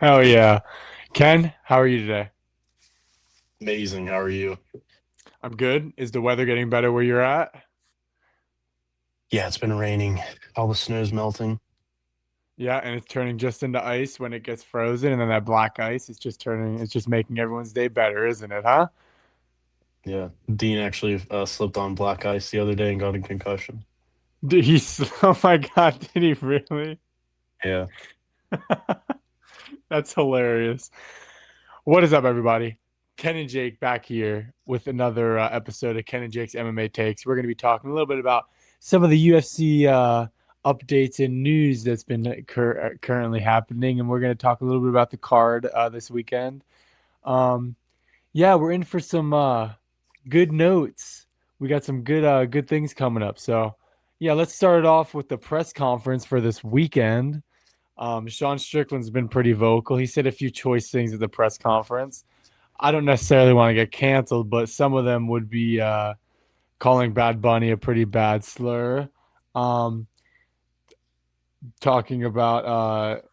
Hell yeah. Ken, how are you today? Amazing. How are you? I'm good. Is the weather getting better where you're at? Yeah, it's been raining. All the snow's melting. Yeah, and it's turning just into ice when it gets frozen, and then that black ice is just it's just making everyone's day better, isn't it, huh? Yeah. Dean actually slipped on black ice the other day and got a concussion. Oh my God, did he really? Yeah. That's hilarious. What is up, everybody? Ken and Jake back here with another episode of Ken and Jake's MMA Takes. We're going to be talking a little bit about some of the UFC updates and news that's been currently happening, and we're going to talk a little bit about the card this weekend. Um, yeah, we're in for some good notes. We got some good things coming up. So, yeah, let's start it off with the press conference for this weekend. Sean Strickland's been pretty vocal. He said a few choice things at the press conference. I don't necessarily want to get canceled, but some of them would be calling Bad Bunny a pretty bad slur. Um, talking about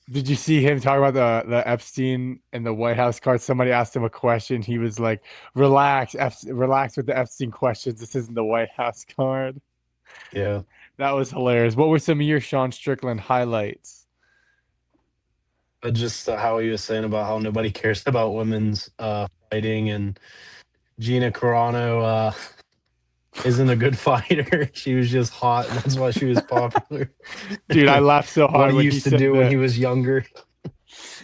did you see him talk about the Epstein and the White House card? Somebody asked him a question. He was like, "Relax, relax with the Epstein questions. This isn't the White House card." Yeah. That was hilarious. What were some of your Sean Strickland highlights? But just how he was saying about how nobody cares about women's fighting and Gina Carano isn't a good fighter. She was just hot and that's why she was popular. Dude, I laughed so What hard he when he used to said do when that. he was younger.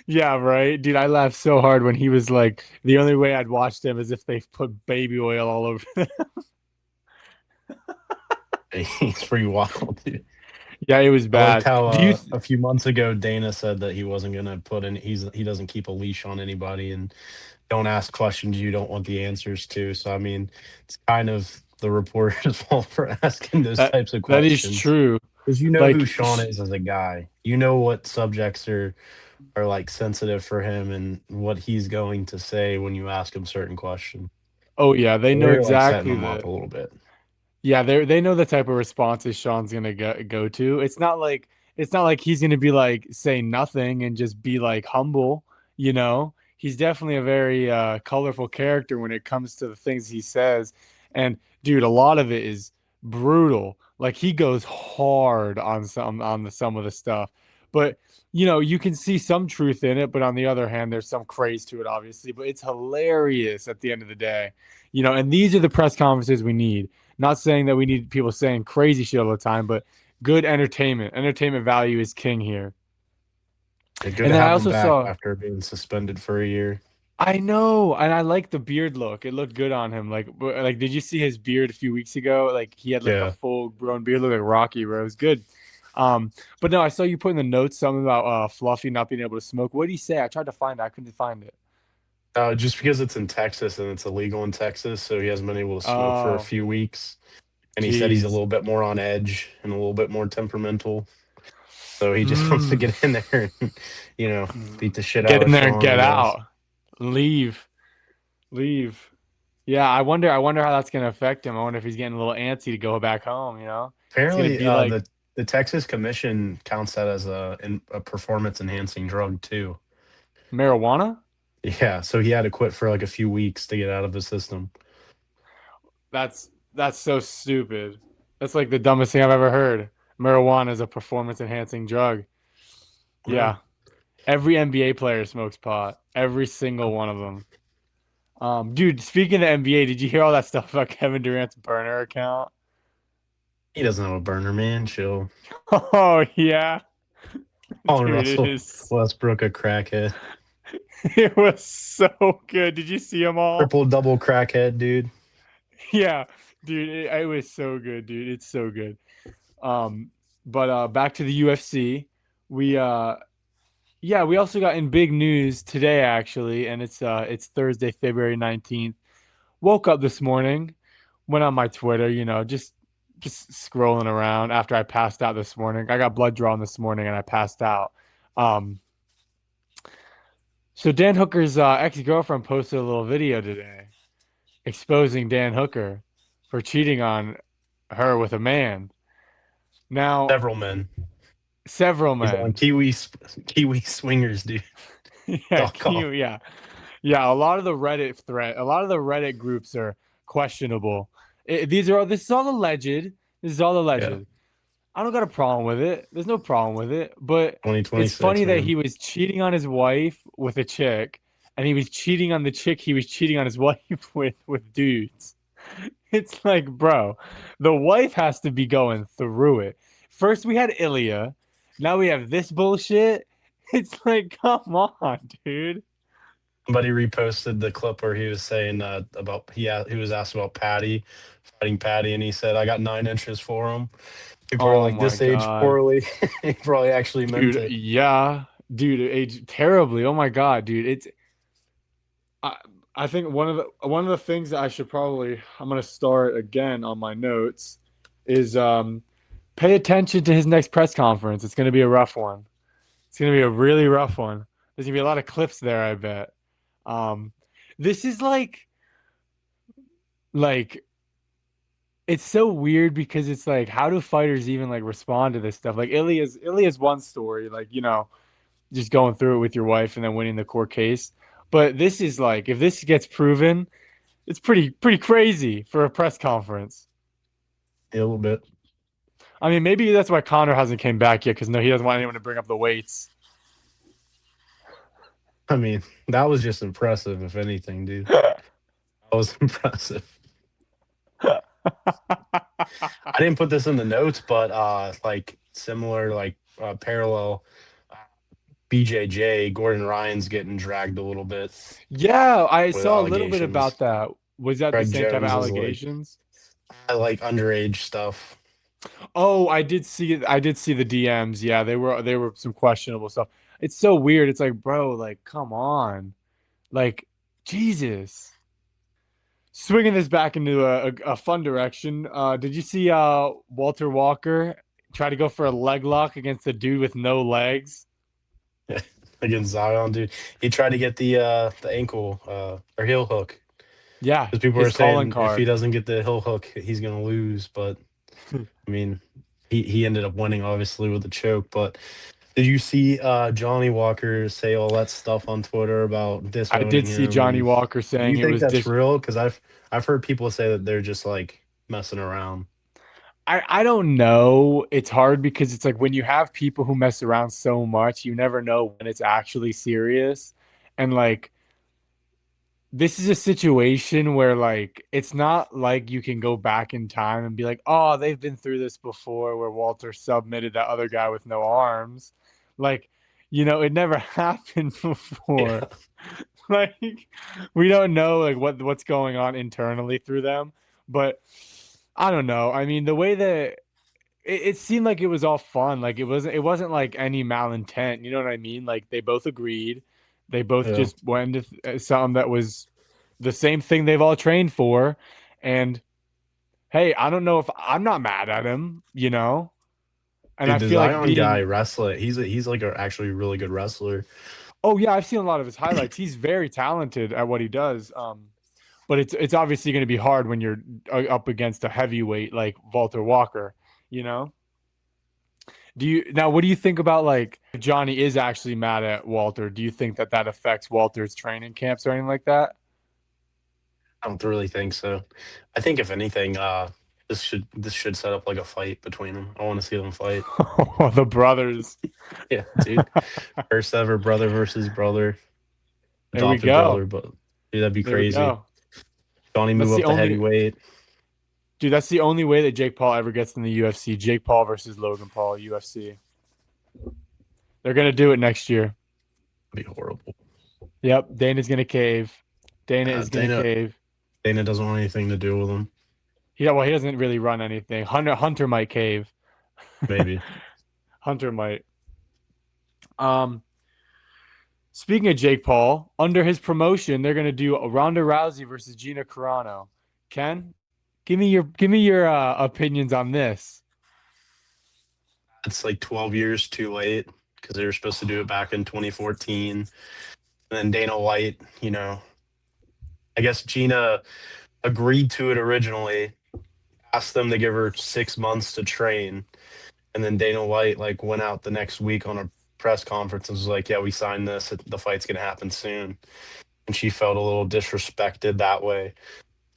Yeah, right. Dude, I laughed so hard when he was like, the only way I'd watch them is if they put baby oil all over them. He's pretty wild, dude. Yeah, it was I liked bad. how Do you a few months ago Dana said that he wasn't gonna put in he doesn't keep a leash on anybody and don't ask questions you don't want the answers to. So I mean, it's kind of the reporter's fault for asking those that types of that is questions true. because you know who Like Sean is as a guy. You know what subjects are like sensitive for him and what he's going to say when you ask him certain questions. oh yeah, they So know they're like setting exactly him up the a little bit. yeah, they know the type of responses Sean's gonna go to. It's not like he's gonna be like say nothing and just be like humble, you know. He's definitely a very colorful character when it comes to the things he says. And dude, a lot of it is brutal. Like he goes hard on some of the stuff. But you can see some truth in it, but on the other hand, there's some craze to it, obviously. But it's hilarious at the end of the day. And these are the press conferences we need. Not saying that we need people saying crazy shit all the time, but good entertainment. Entertainment value is king here. Yeah, good And to then I have him also back saw, after being suspended for a year. I know, and I like the beard look. It looked good on him. Like, did you see his beard a few weeks ago? Like, he had like a Yeah. full grown beard, looked like Rocky, bro. It was good. But no, I saw you put in the notes something about Fluffy not being able to smoke. What did he say? I tried to find it. I couldn't find it. Just because it's in Texas and it's illegal in Texas, so he hasn't been able to smoke for a Oh, few weeks. And he said he's a jeez. little bit more on edge and a little bit more temperamental. So he just wants to Mm. get in there and, beat the shit out Get of in there and Sean, I get guess. out. Leave. Leave. Yeah, I wonder how that's gonna affect him. I wonder if he's getting a little antsy to go back home. It's gonna Apparently, be like the Texas Commission counts that as a performance enhancing drug too. marijuana? Yeah, so he had to quit for like a few weeks to get out of the system. That's so stupid. That's like the dumbest thing I've ever heard. Marijuana is a performance enhancing drug. Yeah. Yeah. Every NBA player smokes pot. Every single one of them. Dude, speaking of NBA, did you hear all that stuff about Kevin Durant's burner account? He doesn't have a burner, man. Chill. Oh yeah. Calling Dude, it Russell is Westbrook a crackhead. it was so good. Did you see them all? Triple double crackhead, dude. Yeah, dude, it was so good, dude. It's so good. Um, but back to the UFC. We yeah, we also got in big news today actually, and it's Thursday, February 19th. Woke up this morning, went on my Twitter, just scrolling around after I passed out this morning. I got blood drawn this morning and I passed out. Um, so Dan Hooker's ex-girlfriend posted a little video today exposing Dan Hooker for cheating on her with a man. Now, Several men. several He's on men. Kiwi Swingers, dude. Yeah, Duck can off. you? Yeah, yeah. A lot of the Reddit groups are questionable. This is all alleged. This is all Yeah. alleged. I don't got a problem with it. There's no problem with it. But it's 2026, funny that man. he was cheating on his wife with a chick, and he was cheating on the chick he was cheating on his wife with dudes. It's like, bro, the wife has to be going through it. First we had Ilya, now we have this bullshit. It's like, come on, dude. Somebody reposted the clip where he was saying about he was asked about Patty fighting Patty, and he said, "I got 9 inches for him." People are Oh like, my "This age God. poorly." He probably actually meant Dude, it. yeah. Dude, it aged terribly. Oh my God, dude. I I think one of the things that I'm gonna start again on my notes is pay attention to his next press conference. It's gonna be a rough one. It's gonna be a really rough one. There's gonna be a lot of clips there, I bet. Um this is like it's so weird because it's like how do fighters even like respond to this stuff? Like Ilya's one story, like, just going through it with your wife and then winning the court case. But this is like if this gets proven, it's pretty crazy for a press conference. A little bit. I mean, maybe that's why Connor hasn't came back yet because no, he doesn't want anyone to bring up the weights. I mean, that was just impressive, if anything, dude. That was impressive. I didn't put this in the notes, but like similar, like parallel, uh, BJJ, Gordon Ryan's getting dragged a little bit Yeah, I with saw a little bit about allegations. that. Was that the Greg same type of Jones is like, allegations? I like underage stuff. Oh, I did see the DMs. Yeah, they were some questionable stuff. It's so weird. It's like, bro, like, come on. Like, Jesus. Swinging this back into a fun direction. Did you see Walter Walker try to go for a leg lock against a dude with no legs? Against Zion, dude. He tried to get the ankle or heel hook Yeah, because people his are calling saying if he card. doesn't get the heel hook, he's gonna lose. But I mean, he ended up winning obviously with the choke. But did you see Johnny Walker say all that stuff on Twitter about I disowning did see him? Johnny And Walker do saying you it think was that's dis. real? Because I've heard people say that they're just like messing around. I don't know. It's hard because it's like when you have people who mess around so much, you never know when it's actually serious. And like this is a situation where like it's not like you can go back in time and be like, "Oh, they've been through this before where Walter submitted that other guy with no arms." Like, it never happened before. Yeah, Like we don't know like what's going on internally through them, but I don't know. I mean, the way that it seemed like it was all fun. Like it wasn't like any malintent. You know what I mean? Like they both agreed. They both yeah. just went into something that was the same thing they've all trained for. And hey, I don't know if I'm not mad at him. And I Dude, the feel like Zion guy being wrestling, he's like a actually really good wrestler. oh yeah, I've seen a lot of his highlights. He's very talented at what he does. But it's obviously going to be hard when you're up against a heavyweight like Walter Walker. You know. What do you think about like if Johnny is actually mad at Walter? Do you think that that affects Walter's training camps or anything like that? I don't really think so. I think if anything, this should set up like a fight between them. I want to see them fight. The brothers. Yeah, dude. First ever brother versus brother, There we adopted go. brother, but dude, that'd be There we crazy. go. Johnny That's move the up to only heavyweight. dude. That's the only way that Jake Paul ever gets in the UFC. Jake Paul versus Logan Paul, UFC. They're gonna do it next year. That'd be horrible. Yep. Dana's gonna cave. Dana is gonna Dana cave. Dana doesn't want anything to do with him. He doesn't really run anything. Hunter might cave. Maybe. Hunter might. Um, Speaking of Jake Paul, under his promotion, they're gonna do a Ronda Rousey versus Gina Carano. Ken, give me your opinions on this. It's like 12 years too late because they were supposed to do it back in 2014. And then Dana White, I guess Gina agreed to it originally, asked them to give her 6 months to train, and then Dana White like went out the next week on a press conference and was like, "Yeah, we signed this. The fight's gonna happen soon." And she felt a little disrespected that way.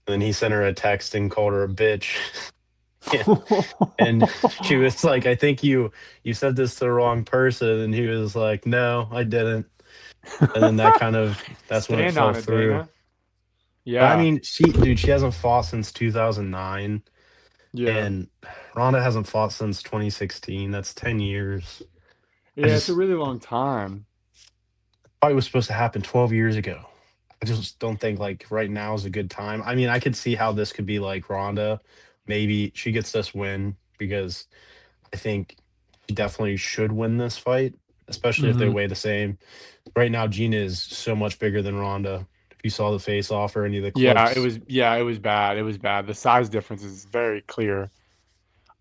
And then he sent her a text and called her a bitch. And she was like, "I think you said this to the wrong person." And he was like, "No, I didn't." And then that's when it Stand fell on it, through. Dana. But I Yeah. mean, she hasn't fought since 2009, Yeah. and Ronda hasn't fought since 2016. That's 10 years. I Yeah, it's a just really long time. thought it was supposed to happen 12 years ago. I just don't think like right now is a good time. I mean, I could see how this could be like Ronda. Maybe she gets this win because I think she definitely should win this fight, especially if they Hmm. weigh the same. Right now, Gina is so much bigger than Ronda. If you saw the face off or any of the clips, Yeah, it was bad. It was bad. The size difference is very clear.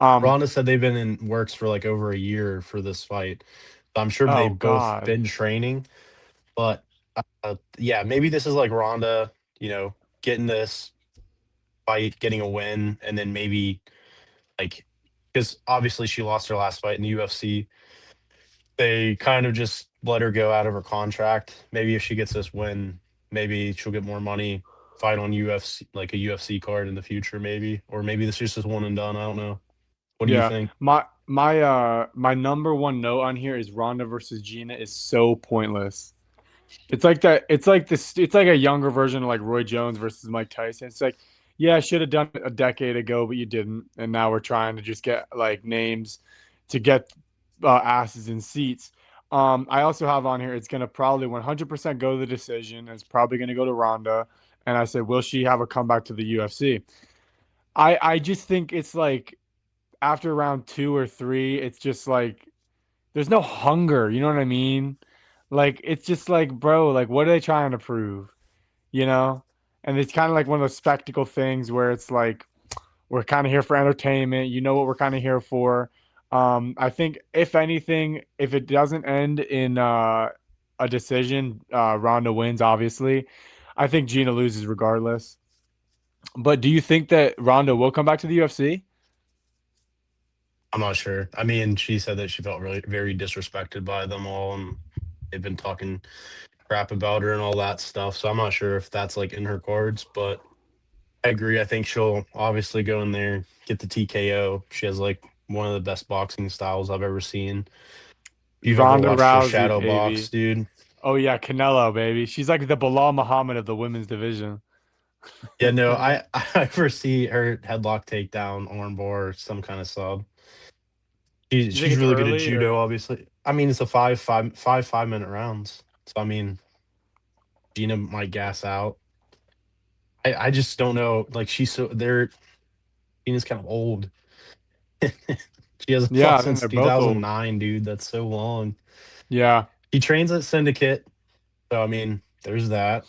Um, Ronda said they've been in works for like over a year for this fight. So I'm sure oh they've both God. been training, but yeah, maybe this is like Ronda, getting this fight, getting a win, and then maybe like because obviously she lost her last fight in the UFC. They kind of just let her go out of her contract. Maybe if she gets this win, maybe she'll get more money, fight on UFC, like a UFC card in the future, maybe. Or maybe this is just one and done. I don't know. What do you Yeah. think? My number one note on here is Ronda versus Gina is so pointless. It's like that. It's like this. It's like a younger version of like Roy Jones versus Mike Tyson. It's like, yeah, I should have done it a decade ago, but you didn't, and now we're trying to just get like names to get asses in seats. I also have on here. It's gonna probably 100% go to the decision. And it's probably gonna go to Ronda. And I said, will she have a comeback to the UFC? I just think it's like after round two or three, it's just like there's no hunger. You know what I mean? Like it's just like, bro, like what are they trying to prove? You know? And it's kind of like one of those spectacle things where it's like we're kind of here for entertainment. You know what we're kind of here for. I think if anything, if it doesn't end in a decision, Ronda wins. Obviously, I think Gina loses regardless. But do you think that Ronda will come back to the UFC? I'm not sure. I mean, she said that she felt really very disrespected by them all, and they've been talking crap about her and all that stuff. So I'm not sure if that's like in her cards, but I agree. I think she'll obviously go in there, get the TKO. She has like one of the best boxing styles I've ever seen. If you've ever Ronda watched her Rousey, shadow box, baby. dude. Oh yeah, Canelo, baby. She's like the Bilal Muhammad of the women's division. Yeah, no, I foresee her headlock takedown, armbar, some kind of sub. You think She's it's really good at early judo, or obviously. I mean, it's a 5 minute rounds. So I mean, Gina might gas out. I just don't know. Like Gina's kind of old. She hasn't yeah, fought I think since they're both old. 2009, dude. That's so long. Yeah. He trains at Syndicate, so I mean, there's that.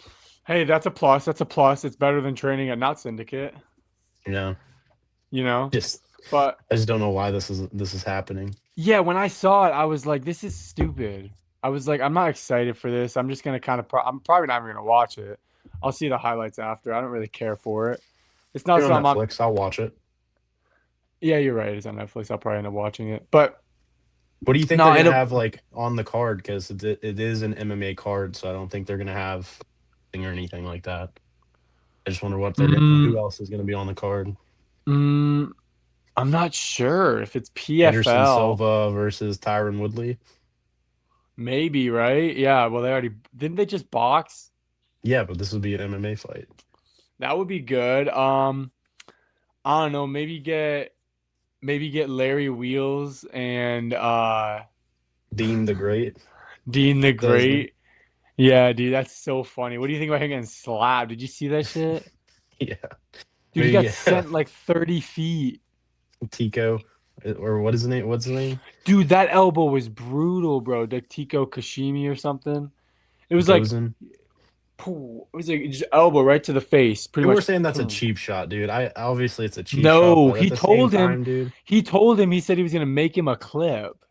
Hey, that's a plus. That's a plus. It's better than training at not syndicate, You know, you know? just But I just don't know why this is happening. yeah, when I saw it, I was like, this is stupid. I was like, I'm not excited for this. I'm just gonna kind of I'm probably not even gonna watch it. I'll see the highlights after. I don't really care for it. It's not Put it on something I'm Netflix. I'll watch it. yeah, you're right. It's on Netflix. I'll probably end up watching it. But What do you think they're no, gonna it'll have like on the card? Because it is an MMA card, so I don't think they're gonna have thing or anything like that. I just wonder what mm, who else is gonna be on the card. mm, I'm not sure if it's Anderson PFL. Silva versus Tyron Woodley. Maybe, right? Yeah, well they already didn't they just box? Yeah, but this would be an MMA fight. That would be good. I don't know, maybe get Larry Wheels and Dean the Great. Dean the Is that his name? Great. Yeah, dude, that's so funny. What do you think about him getting slapped? Did you see that shit? Yeah. Dude, he Maybe got yeah. sent like 30 feet. Tico. Or what is his name? What's his name? Dude, that elbow was brutal, bro. Tico Kashimi or something. It was like, Gozen. pooh, it was like just elbow right to the face, pretty People were much. saying that's a Boom. cheap shot, dude. I obviously it's a cheap shot, No, but at the same time, dude. he said he was gonna make him a clip.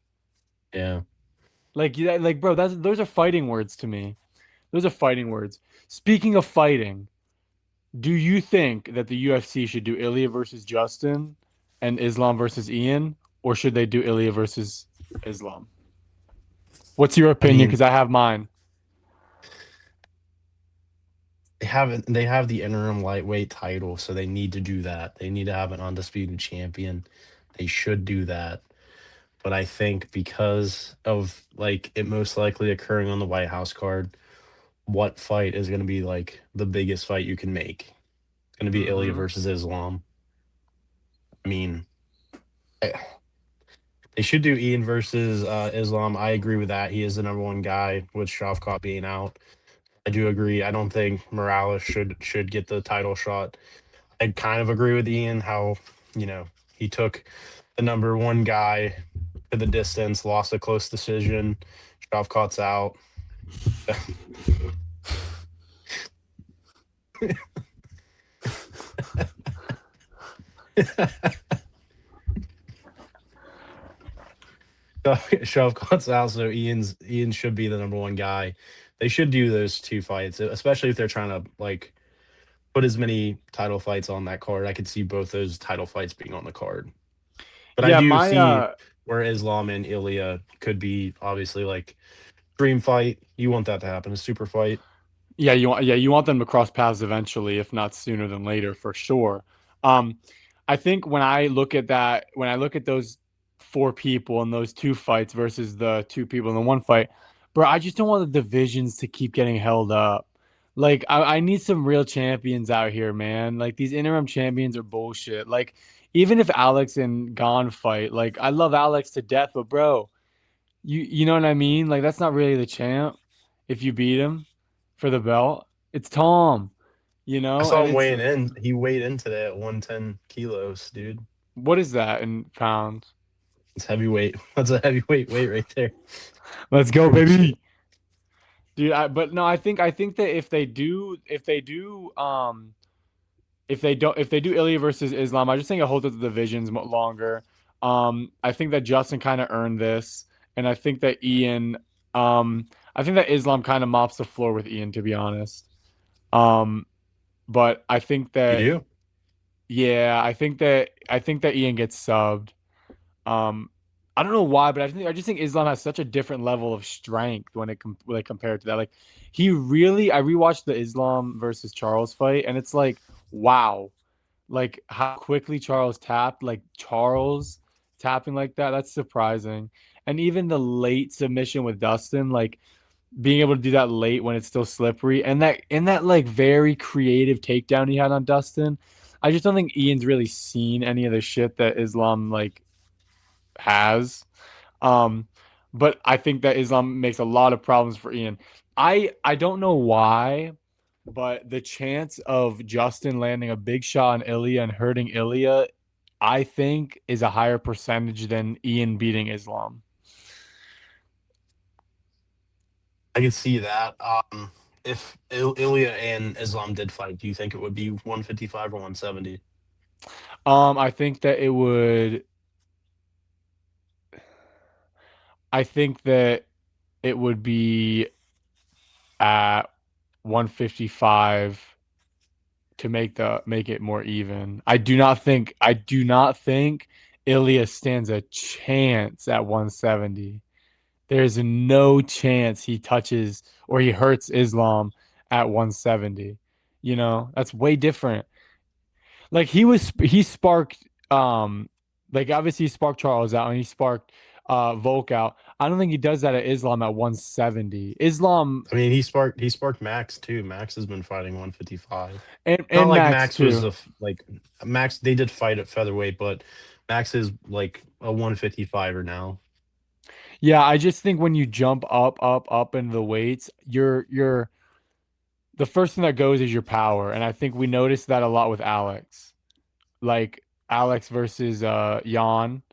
Yeah. Like, yeah, like, bro, those are fighting words to me. Those are fighting words. Speaking of fighting, do you think that the UFC should do Ilya versus Justin and Islam versus Ian, or should they do Ilya versus Islam? What's your I opinion? mean, Because I have mine. they have the interim lightweight title, so they need to do that. They need to have an undisputed champion. They should do that. But I think because of like it most likely occurring on the White House card, what fight is going to be like the biggest fight you can make? It's going to be Ilya Hmm. versus Islam. I mean, I- they should do Ian versus Islam. I agree with that. He is the number one guy with Shavkat being out. I do agree. I don't think Morales should get the title shot. I kind of agree with Ian how, you know, he took the number one guy to the distance, lost a close decision. Shavkat's out. Shavkat's out, so Ian should be the number one guy. They should do those two fights, especially if they're trying to like put as many title fights on that card. I could see both those title fights being on the card. But I Yeah, do my see where Islam and Ilya could be obviously like dream fight. You want that to happen, a super fight. you want them to cross paths eventually, if not sooner than later, for sure. Um, I think when I look at those four people in those two fights versus the two people in the one fight, bro, I just don't want the divisions to keep getting held up. Like I need some real champions out here, man. Like these interim champions are bullshit. Like even if Alex and Gon fight, like I love Alex to death, but bro, you know what I mean? Like that's not really the champ if you beat him for the belt. It's Tom, I and saw him it's weighing in. He weighed in today at 110 kilos, dude. what is that in pounds? It's heavyweight. That's a heavyweight weight right there. Let's go, Pretty chill. baby. Dude, but no, I think that if they do Ilya versus Islam, I just think it holds up the divisions longer. I think that Justin kind of earned this, and I think that Islam kind of mops the floor with Ian, to be honest. Um, but I think You that do? Yeah, I think that Ian gets subbed. Um, I don't know why, but I just think Islam has such a different level of strength when they compare it to that. Like I rewatched the Islam versus Charles fight, and it's like, wow, like how quickly Charles tapped, like Charles tapping like that, that's surprising. And even the late submission with Dustin, like being able to do that late when it's still slippery, and that like very creative takedown he had on Dustin. I just don't think Ian's really seen any of the shit that Islam like has. Um, but I think that Islam makes a lot of problems for Ian. I don't know why, but the chance of Justin landing a big shot on Ilya and hurting Ilya, I think, is a higher percentage than Ian beating Islam. I can see that. If Ilya and Islam did fight, do you think it would be 155 or 170? I think that it would. I think that it would be at 155 to make it more even. I do not think Ilya stands a chance at 170. There's no chance he touches or he hurts Islam at 170. That's way different. Like he sparked like obviously he sparked Charles out and he sparked Volk out. I don't think he does that at Islam at 170. Islam I mean, he sparked Max too. Max has been fighting 155. and Not and like Max Max was too. like Max. They did fight at featherweight, but Max is like a 155er now. Yeah, I just think when you jump up into the weights, you're the first thing that goes is your power, and I think we noticed that a lot with Alex. Like Alex versus Jan.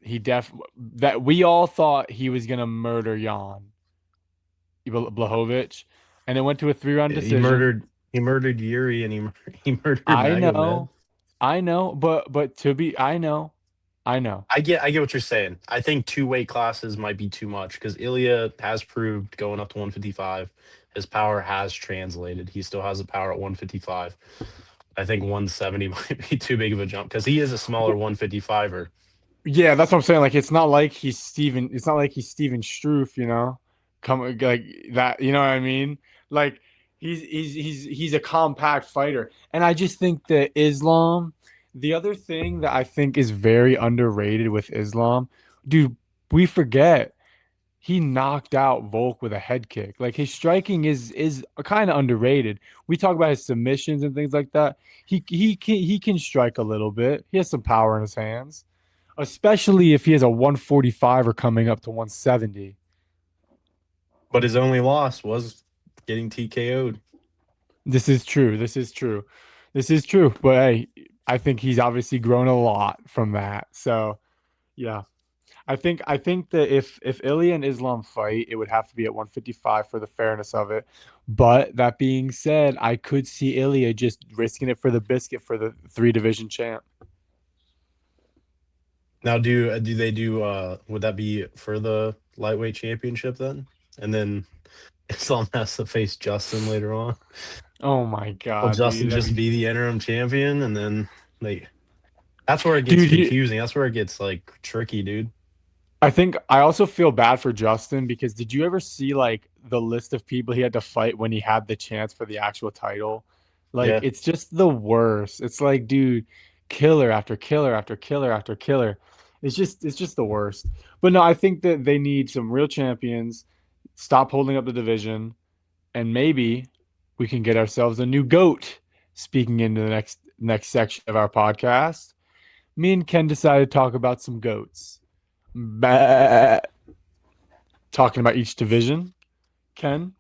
He def that we all thought he was gonna murder Jan Blahovic, and it went to a 3 round He decision. murdered he murdered Yuri and he murdered I Magomed. know, I know, but to be, I know. I get what you're saying. I think two weight classes might be too much because Ilya has proved going up to 155, his power has translated. He still has the power at 155. I think 170 might be too big of a jump because he is a smaller But 155er. Yeah, that's what I'm saying. Like, it's not like he's Steven. It's not like he's Steven Struve, come like that. You know what I mean? Like, he's a compact fighter, and I just think that Islam. The other thing that I think is very underrated with Islam, dude, we forget he knocked out Volk with a head kick. Like his striking is kind of underrated. We talk about his submissions and things like that. He can strike a little bit. He has some power in his hands, especially if he has a 145 or coming up to 170. But his only loss was getting TKO'd. This is true. This is true. This is true. But hey, I think he's obviously grown a lot from that. So yeah. I think that if Ilya and Islam fight, it would have to be at 155 for the fairness of it. But that being said, I could see Ilya just risking it for the biscuit for the three division champ. Now, do they do? Would that be for the lightweight championship then? And then Islam has to face Justin later on. Oh my Will god, Justin dude! I just mean, be the interim champion, and then like that's where it gets dude, confusing. That's where it gets like tricky, dude. I think I also feel bad for Justin because did you ever see like the list of people he had to fight when he had the chance for the actual title? Like Yeah, it's just the worst. It's like, dude, killer after killer after killer after killer. It's just the worst. But no, I think that they need some real champions, stop holding up the division, and maybe we can get ourselves a new GOAT. Speaking into the next section of our podcast, me and Ken decided to talk about some goats. Bah. Talking about each division. Ken,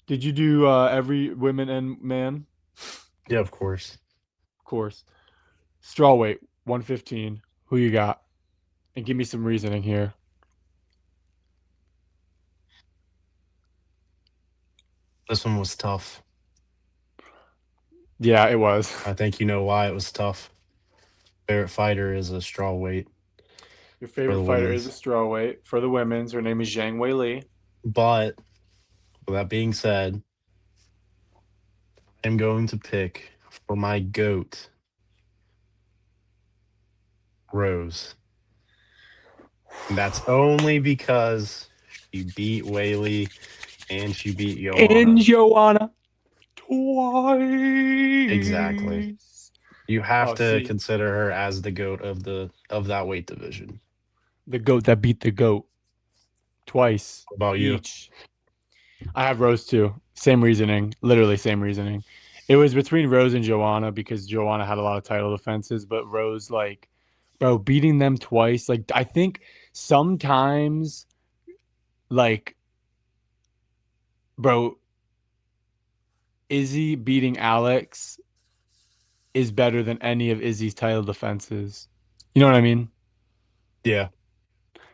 did you do every women and man? yeah, of course. Of course. Strawweight, 115. Who you got? And give me some reasoning here. This one was tough. Yeah, it was. I think you know why it was tough. Favorite fighter is a straw weight Your for favorite the fighter is a women's. strawweight. For the women's, her name is Zhang Wei Li. But with that being said, I'm going to pick for my goat Rose. And that's only because she beat Whaley and she beat And Joanna. Joanna Exactly. twice. You have Oh, to see, consider her as the goat of that weight division. the goat that beat the goat twice What about you? each. I have Rose too. Same reasoning, literally same reasoning. It was between Rose and Joanna because Joanna had a lot of title defenses, but Rose, like, bro, beating them twice. Like, I think sometimes, like, bro, Izzy beating Alex is better than any of Izzy's title defenses. You know what I mean? Yeah.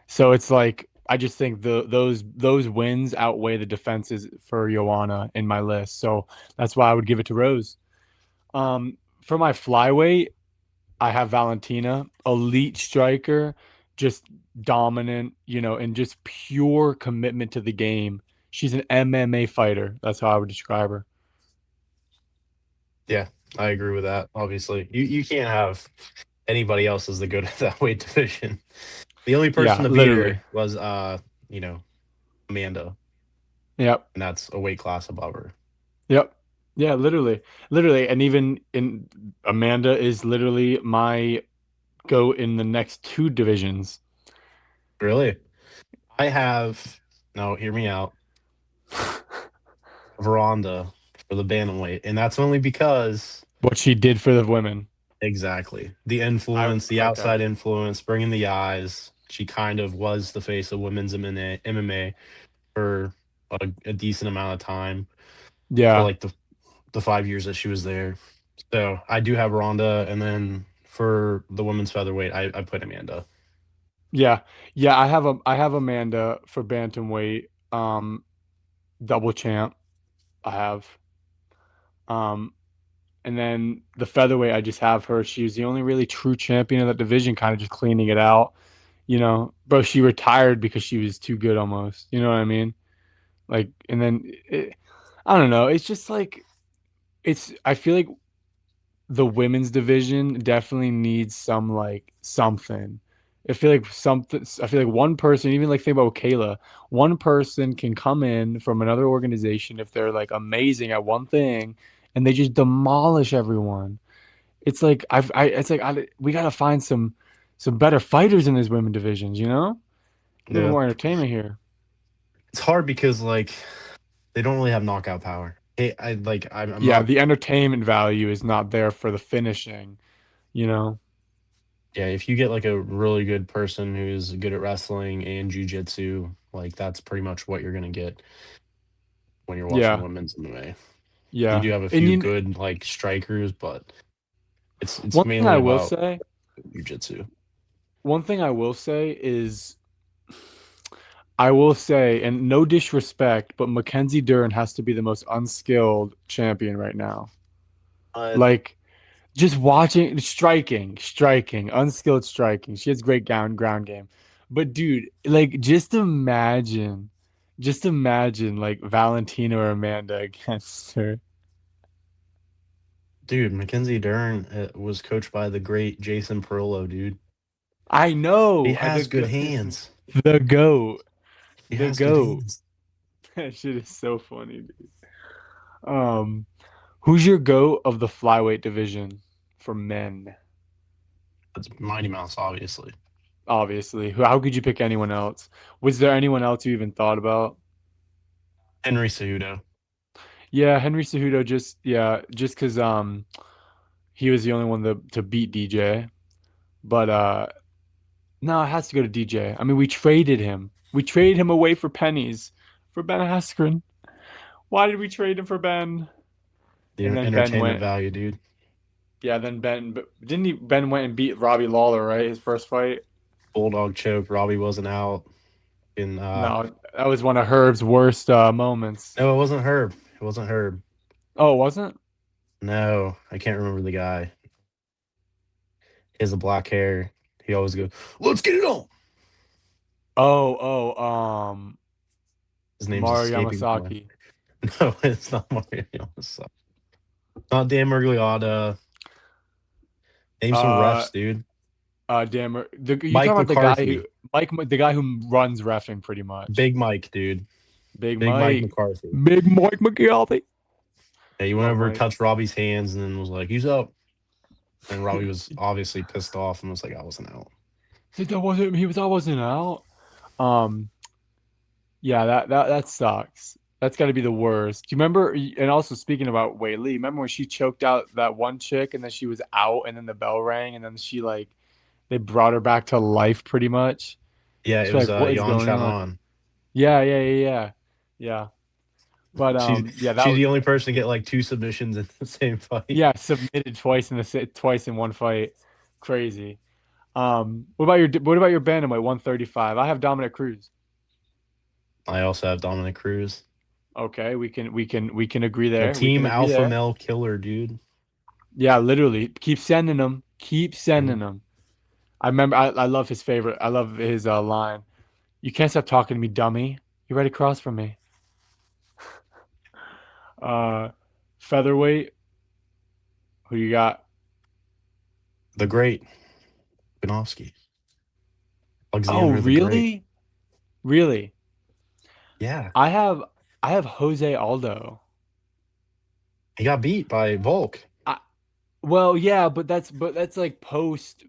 So it's like I just think those wins outweigh the defenses for Joanna in my list. So that's why I would give it to Rose. For my flyweight, I have Valentina, elite striker, just dominant, and just pure commitment to the game. She's an MMA fighter. That's how I would describe her. Yeah. I agree with that. Obviously. You can't have anybody else as the goat of that weight division. The only person Yeah, to beat literally. her was you know, Amanda, Yep. and that's a weight class above her. Yep. Yeah, literally. Literally. And even in Amanda is literally my goat in the next two divisions. Really? I have no, hear me out. Veranda for the bantamweight, and that's only because What she did for the women. exactly the I influence, the okay. outside influence, bringing the eyes. She kind of was the face of women's MMA for a decent amount of time for Yeah. like the 5 years that she was there. So I do have Ronda, and then for the women's featherweight, I put Amanda. Yeah. Yeah, I have Amanda for bantamweight. Double champ. I have. Um and then the featherweight I just have her. She's the only really true champion of that division, kind of just cleaning it out. Bro, she retired because she was too good almost. You know what I mean? Like and then I don't know. It's just like I feel like the women's division definitely needs some like something. I feel like one person, even like think about Kayla, one person can come in from another organization if they're like amazing at one thing and they just demolish everyone. It's like it's like we gotta find some better fighters in these women divisions, you know? A little bit Yeah. more entertainment here. It's hard because like they don't really have knockout power. I'm Yeah, not. the entertainment value is not there for the finishing, you know? Yeah, if you get like a really good person who's good at wrestling and jujitsu, like that's pretty much what you're gonna get when you're watching Yeah, women's MMA. You yeah. do have a And few you good like strikers, but it's one thing mainly I will about say, jujitsu. one thing I will say is I will say, and no disrespect, but Mackenzie Dern has to be the most unskilled champion right now. Uh, Like just watching striking, unskilled striking. She has great ground game. But dude, like just imagine like Valentina or Amanda against her. dude, Mackenzie Dern was coached by the great Jason Perillo, dude. I He know, has good hands. the goat, He the has good goat. hands. That shit is so funny, dude. Um, who's your goat of the flyweight division for men? That's Mighty Mouse, obviously. Obviously. How could you pick anyone else? Was there anyone else you even thought about? Henry Cejudo. Yeah, Henry Cejudo just because he was the only one to beat DJ. But no, it has to go to DJ. I mean, we traded him. We traded him away for pennies for Ben Askren. Why did we trade him for Ben? And The then Ben entertainment went. value, dude. Yeah, then Ben didn't he? Ben went and beat Robbie Lawler, right? His first fight. Bulldog choke. Robbie wasn't out. And No, that was one of Herb's worst moments. no, it wasn't Herb. It wasn't Herb. Oh, it wasn't? No, I can't remember the guy. He has the black hair. He always goes, "Let's get it on." Oh, His name's Mario escaping my. Yamasaki. No, it's not Mario. It's not Dan Murgliotta. Name some Uh, refs, dude. Damn, you talking Mike about the guy who McCarthy. the guy who runs refing pretty much. Big Mike, dude. Big Big Mike Mike, McCarthy. Big Mike McGilty. Yeah, he went Love over, Mike. touched Robbie's hands, and then was like, "He's up." And Robbie was obviously pissed off and was like, "I wasn't out." Said that wasn't he was I wasn't out. Um, yeah, that sucks. That's got to be the worst. Do you remember? And also speaking about Wei Li, remember when she choked out that one chick and then she was out and then the bell rang and then she like they brought her back to life pretty much. Yeah, it She's was like, what is Yan going on? Shannon. Yeah. Yeah. But yeah, She's the only person to get like two submissions in the same fight. yeah, submitted twice in one fight. Crazy. What about your bantamweight 135? I have Dominic Cruz. I also have Dominic Cruz. Okay, we can agree You know, there. We Team can agree Alpha there. Male Killer, dude. Yeah, literally. Keep sending them. Keep Yeah. sending them. I remember I love his favorite. I love his line. You can't stop talking to me, dummy. You're right across from me. Uh Featherweight, who you got? The Great Ganovsky. Oh, Alexander the Great. really? Really? Yeah. I have I have Jose Aldo. He got beat by Volk. I, well, yeah, but that's like post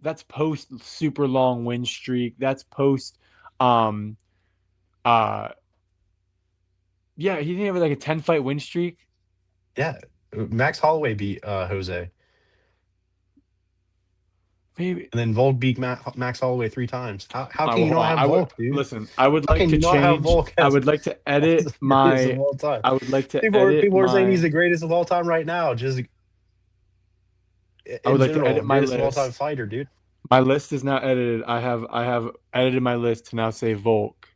super long win streak. That's post um uh yeah, he didn't have like a 10 fight win streak. Yeah. Max Holloway beat Jose. Maybe. And then Volk beat Max Holloway three times. How All right, can well, you hold not on. have I would Volk, dude? listen. I would How like can to you not have change. Volk I as, would like to as edit the greatest of my. all time? I would like to edit People are saying he's my. the greatest of all time right now. Just I would in like to general, edit my greatest of all time list. fighter, dude. My list is now edited. I have edited my list to now say Volk.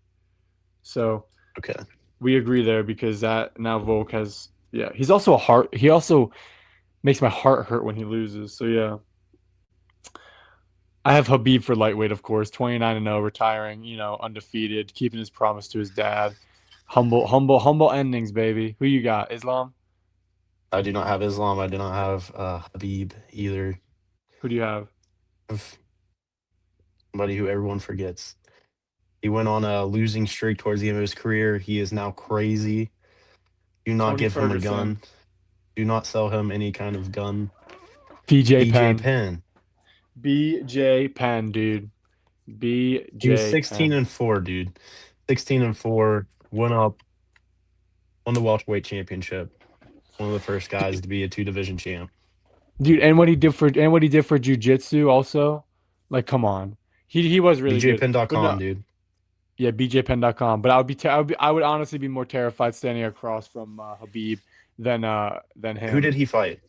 So Okay. we agree there because that now Volk has. Yeah, he's also a heart. He also makes my heart hurt when he loses. So yeah, I have Habib for lightweight, of course. 29-0, retiring. Undefeated, keeping his promise to his dad. Humble endings, baby. Who you got? Islam? I do not have Islam. I do not have Habib either. Who do you have? I've somebody who everyone forgets. He went on a losing streak towards the end of his career. He is now crazy. Do not Tony give him a Ferguson, gun. Do not sell him any kind of gun. BJ BJ Penn, Penn. BJ Penn, dude, He was BJ 16 Penn, and 4, dude. 16 and 4. Went up, won the welterweight championship. One of the first guys to be a two division champ. dude. And what he did for jujitsu also, like, come on, he was really good. But BJPenn.com, no, dude. yeah, bjpenn.com. But I would honestly be more terrified standing across from Habib than Who did him. he fight?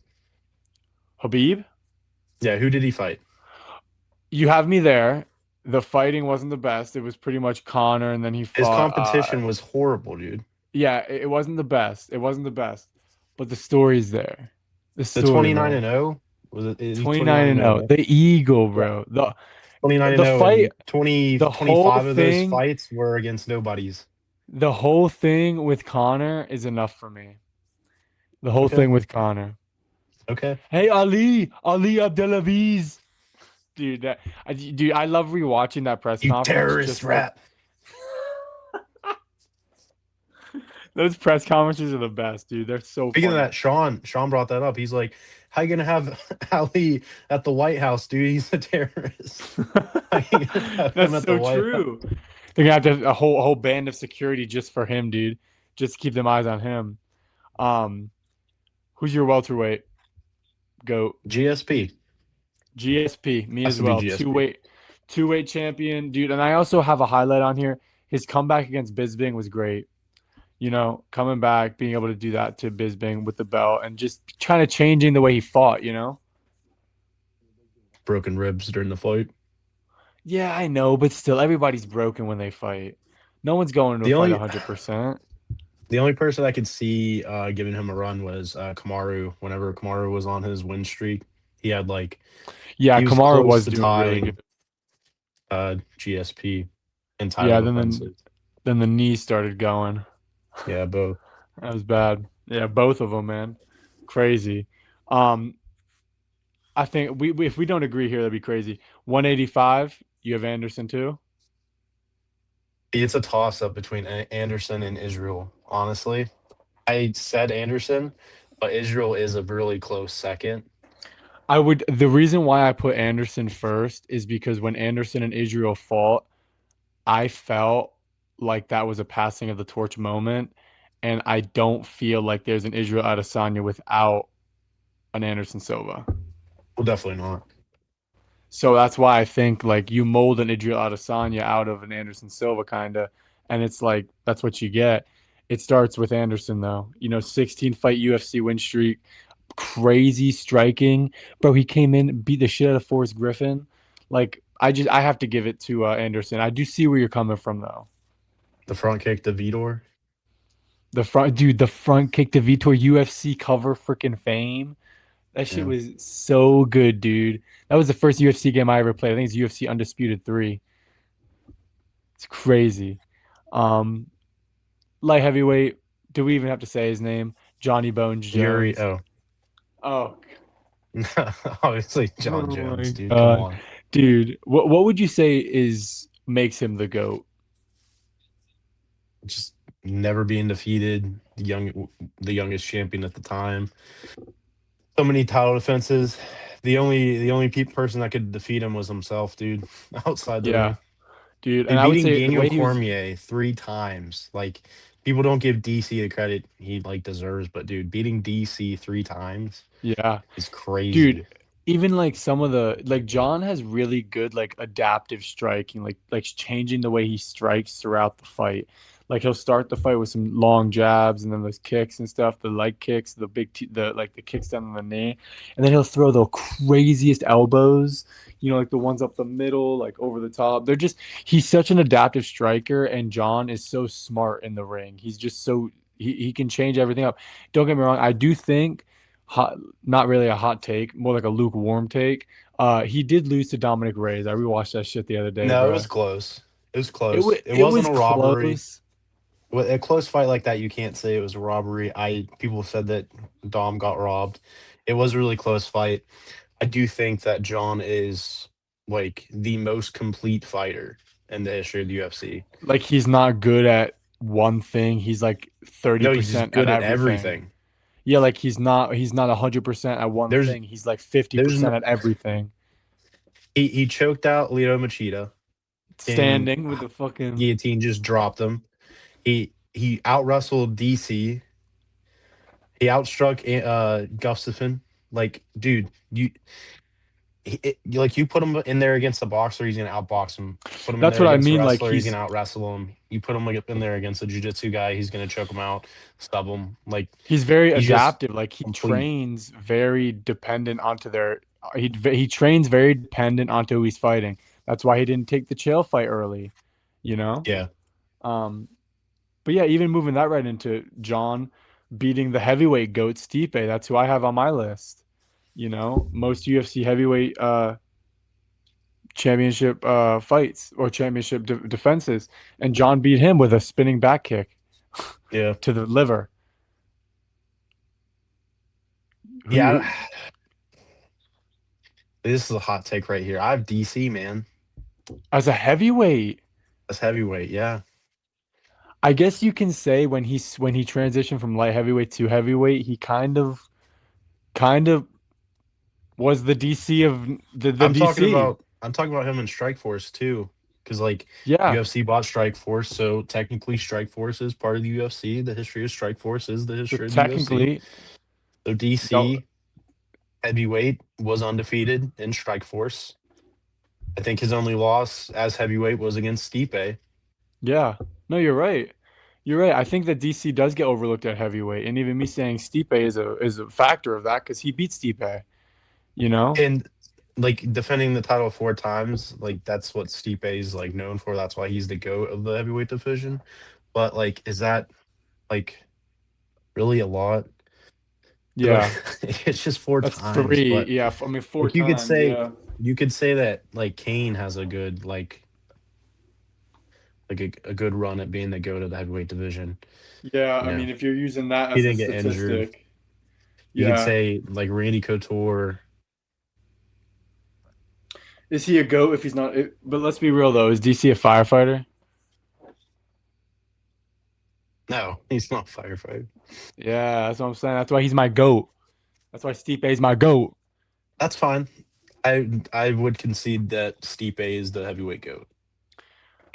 Habib, Yeah, who did he fight? you have me there. The fighting wasn't the best. It was pretty much Connor, and then he His fought. competition was horrible, dude. Yeah, it wasn't the best. It wasn't the best, but the story's there. The The story, 29 bro. and 0 was it? He's 29 29 and and 0, 0. right? The eagle, Yeah, bro. 29 and The 0, fight, and 20 the whole 25 of those thing, fights were against nobodies. the whole thing with Connor is enough for me. The whole Okay, thing with Connor. okay. Hey Ali Abdelaziz. Dude, I love rewatching that press You conference. terrorist Just like rat. those press conferences are the best, dude. They're so Speaking of funny. that, Sean brought that up. He's like, "How you gonna have Ali at the White House, dude? He's a terrorist. How you gonna have him That's at the so White House?" true. They're gonna have to have a whole band of security just for him, dude. Just to keep them eyes on him. Um, who's your welterweight goat? GSP GSP, me has as to be well. GSP. Two weight champion, dude. And I also have a highlight on here. His comeback against Bisping was great. Coming back, being able to do that to Bisping with the belt, and just kind of changing the way he fought. Broken ribs during the fight. Yeah, I know, but still, everybody's broken when they fight. No one's going into a The fight only 100%. the only person I could see giving him a run was Kamaru. Whenever Kamaru was on his win streak, he had like Yeah, he was Kamara close was to doing really tying good. GSP in title Yeah, then the defenses. then the knee started going. Yeah, both. That was bad. Yeah, both of them, man. Crazy. Um, I think we if we don't agree here, that'd be crazy. 185, you have Anderson too? It's a toss up between Anderson and Israel. Honestly, I said Anderson, but Israel is a really close second. The reason why I put Anderson first is because when Anderson and Israel fought, I felt like that was a passing of the torch moment, and I don't feel like there's an Israel Adesanya without an Anderson Silva. Well, definitely not. So that's why I think like you mold an Israel Adesanya out of an Anderson Silva kind of, and it's like that's what you get. It starts with Anderson though. 16 fight UFC win streak, crazy striking, bro. He came in, beat the shit out of Forrest Griffin. Like I have to give it to Anderson. I do see where you're coming from though. The front kick to Vitor. The front kick to Vitor UFC cover freaking fame. That shit Yeah. was so good, dude. That was the first UFC game I ever played. I think it's UFC Undisputed 3. It's crazy. Um, Light heavyweight. Do we even have to say his name? Johnny Bones Yuri. Jones. Oh, Oh, obviously oh John my Jones, dude. Come God, on. dude. What would you say is makes him the goat? Just never being defeated. The youngest champion at the time. So many title defenses. The only person that could defeat him was himself, dude. Outside the Yeah, ring. dude. And Dude, I would beating say the Daniel way he was. Cormier 3 times. Like, people don't give DC the credit he like deserves, but dude, beating DC 3 times Yeah, is dude. crazy. Even like some of the like John has really good like adaptive striking, like changing the way he strikes throughout the fight. Like he'll start the fight with some long jabs and then those kicks and stuff, the leg kicks, the kicks down on the knee, and then he'll throw the craziest elbows, like the ones up the middle, like over the top. He's such an adaptive striker, and John is so smart in the ring. He's just so he can change everything up. Don't get me wrong, I do think hot, not really a hot take, more like a lukewarm take. He did lose to Dominic Reyes. I rewatched that shit the other day, No, it bro. was close. It was It was close. It it wasn't was a robbery. close. With a close fight like that, you can't say it was a robbery. People said that Dom got robbed. It was a really close fight. I do think that John is like the most complete fighter in the history of the UFC. Like he's not good at one thing. He's like No, he's just 30% at good at everything. everything. Yeah, like he's not 100% at one There's thing. He's like there's 50% no, at everything. he choked out Leo Machida and Standing with the fucking guillotine just dropped him. He out wrestled DC. He outstruck Gustafson. Like, dude, like you put him in there against a boxer, he's gonna outbox him. Put him in That's there what I against a mean. Like wrestler, he's gonna out wrestle him. You put him like in there against a jujitsu guy, he's gonna choke him out, stub him. Like he's very he's just adaptive. Like he complete. trains very dependent onto their he trains very dependent onto who he's fighting. That's why he didn't take the chael fight early, you know? Yeah, Um but yeah, even moving that right into John beating the heavyweight goat Stipe, that's who I have on my list. You know, most UFC heavyweight championship fights or championship defenses, and John beat him with a spinning back kick yeah, to the liver. yeah. Who This is a hot take right here. I have DC, man. as a heavyweight, That's heavyweight. Yeah, I guess you can say when he transitioned from light heavyweight to heavyweight, he kind of was the DC of the DC. I'm talking about him in Strike Force too, because like Yeah. UFC bought Strike Force, so technically Strike Force is part of the UFC. The history of Strike Force is the So history of the UFC. technically, So no, DC heavyweight was undefeated in Strike Force. I think his only loss as heavyweight was against Stipe. yeah. No, you're right. You're right. I think that DC does get overlooked at heavyweight, and even me saying Stipe is a factor of that because he beat Stipe. You know? And like defending the title 4 times, like that's what Stipe is like known for. That's why he's the GOAT of the heavyweight division. But like, is that like really a lot? 'Cause, Yeah. like, it's just four That's times. three. But Yeah. I mean, four like times. Yeah. you could say that like Kane has a good a good run at being the GOAT of the heavyweight division. Yeah. You I know, mean, if you're using that he as a didn't get injured. statistic, You could yeah. say like Randy Couture. Is he a goat if he's not? But let's be real though. Is DC a firefighter? No, he's not firefighter. Yeah. That's what I'm saying. That's why he's my goat. That's why Stipe is my goat. That's fine. I would concede that Stipe is the heavyweight GOAT.